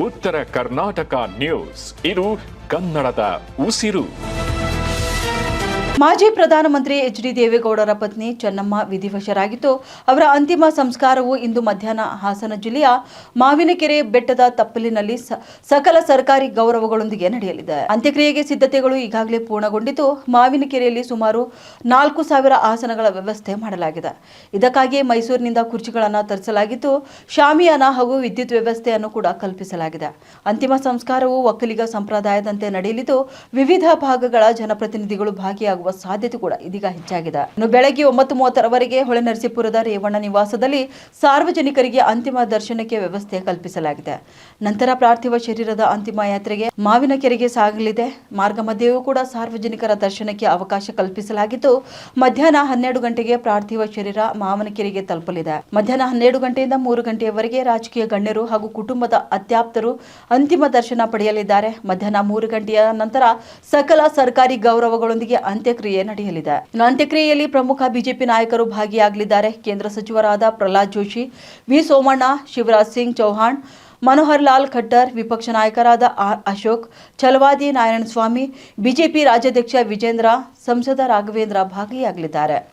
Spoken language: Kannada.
ಉತ್ತರ ಕರ್ನಾಟಕ ನ್ಯೂಸ್, ಇದು ಕನ್ನಡದ ಉಸಿರು. ಮಾಜಿ ಪ್ರಧಾನಮಂತ್ರಿ ಎಚ್.ಡಿ. ದೇವೇಗೌಡರ ಪತ್ನಿ ಚೆನ್ನಮ್ಮ ವಿಧಿವಶರಾಗಿದ್ದು, ಅವರ ಅಂತಿಮ ಸಂಸ್ಕಾರವು ಇಂದು ಮಧ್ಯಾಹ್ನ ಹಾಸನ ಜಿಲ್ಲೆಯ ಮಾವಿನಕೆರೆ ಬೆಟ್ಟದ ತಪ್ಪಲಿನಲ್ಲಿ ಸಕಲ ಸರ್ಕಾರಿ ಗೌರವಗಳೊಂದಿಗೆ ನಡೆಯಲಿದೆ. ಅಂತ್ಯಕ್ರಿಯೆಗೆ ಸಿದ್ಧತೆಗಳು ಈಗಾಗಲೇ ಪೂರ್ಣಗೊಂಡಿದ್ದು, ಮಾವಿನಕೆರೆಯಲ್ಲಿ ಸುಮಾರು 4,000 ಆಸನಗಳ ವ್ಯವಸ್ಥೆ ಮಾಡಲಾಗಿದೆ. ಇದಕ್ಕಾಗಿ ಮೈಸೂರಿನಿಂದ ಕುರ್ಚಿಗಳನ್ನು ತರಿಸಲಾಗಿದ್ದು, ಶಾಮಿಯಾನ ಹಾಗೂ ವಿದ್ಯುತ್ ವ್ಯವಸ್ಥೆಯನ್ನು ಕೂಡ ಕಲ್ಪಿಸಲಾಗಿದೆ. ಅಂತಿಮ ಸಂಸ್ಕಾರವು ಒಕ್ಕಲಿಗ ಸಂಪ್ರದಾಯದಂತೆ ನಡೆಯಲಿದ್ದು, ವಿವಿಧ ಭಾಗಗಳ ಜನಪ್ರತಿನಿಧಿಗಳು ಭಾಗಿಯಾಗುವ ಸಾಧ್ಯತೆ ಕೂಡ ಇದೀಗ ಹೆಚ್ಚಾಗಿದೆ. ಇನ್ನು ಬೆಳಗ್ಗೆ 9:30 ಹೊಳೆನರಸೀಪುರದ ರೇವಣ್ಣ ನಿವಾಸದಲ್ಲಿ ಸಾರ್ವಜನಿಕರಿಗೆ ಅಂತಿಮ ದರ್ಶನಕ್ಕೆ ವ್ಯವಸ್ಥೆ ಕಲ್ಪಿಸಲಾಗಿದೆ. ನಂತರ ಪಾರ್ಥಿವ ಶರೀರದ ಅಂತಿಮ ಯಾತ್ರೆಗೆ ಮಾವಿನಕೆರೆಗೆ ಸಾಗಲಿದೆ. ಮಾರ್ಗ ಮಧ್ಯೆಯೂ ಕೂಡ ಸಾರ್ವಜನಿಕರ ದರ್ಶನಕ್ಕೆ ಅವಕಾಶ ಕಲ್ಪಿಸಲಾಗಿದ್ದು, ಮಧ್ಯಾಹ್ನ 12 ಗಂಟೆಗೆ ಪಾರ್ಥಿವ ಶರೀರ ಮಾವಿನಕೆರೆಗೆ ತಲುಪಲಿದೆ. ಮಧ್ಯಾಹ್ನ 12 ಗಂಟೆಯಿಂದ 3 ಗಂಟೆಯವರೆಗೆ ರಾಜಕೀಯ ಗಣ್ಯರು ಹಾಗೂ ಕುಟುಂಬದ ಅತ್ಯಾಪ್ತರು ಅಂತಿಮ ದರ್ಶನ ಪಡೆಯಲಿದ್ದಾರೆ. ಮಧ್ಯಾಹ್ನ 3 ಗಂಟೆಯ ನಂತರ ಸಕಲ ಸರ್ಕಾರಿ ಗೌರವಗಳೊಂದಿಗೆ ಅಂತ್ಯಕ್ರಿಯೆ ನಡೆಯಲಿದೆ. ಅಂತ್ಯಕ್ರಿಯೆಯಲ್ಲಿ ಪ್ರಮುಖ ಬಿಜೆಪಿ ನಾಯಕರು ಭಾಗಿಯಾಗಲಿದ್ದಾರೆ. ಕೇಂದ್ರ ಸಚಿವರಾದ ಪ್ರಹ್ಲಾದ್ ಜೋಶಿ, ವಿ ಸೋಮಣ್ಣ, ಶಿವರಾಜ್ ಸಿಂಗ್ ಚೌಹಾಣ್, ಮನೋಹರ್ ಲಾಲ್ ಖಟ್ಟರ್, ವಿಪಕ್ಷ ನಾಯಕರಾದ ಆರ್ ಅಶೋಕ್, ಛಲವಾದಿ ನಾರಾಯಣಸ್ವಾಮಿ, ಬಿಜೆಪಿ ರಾಜ್ಯಾಧ್ಯಕ್ಷ ವಿಜೇಂದ್ರ, ಸಂಸದ ರಾಘವೇಂದ್ರ ಭಾಗಿಯಾಗಲಿದ್ದಾರೆ.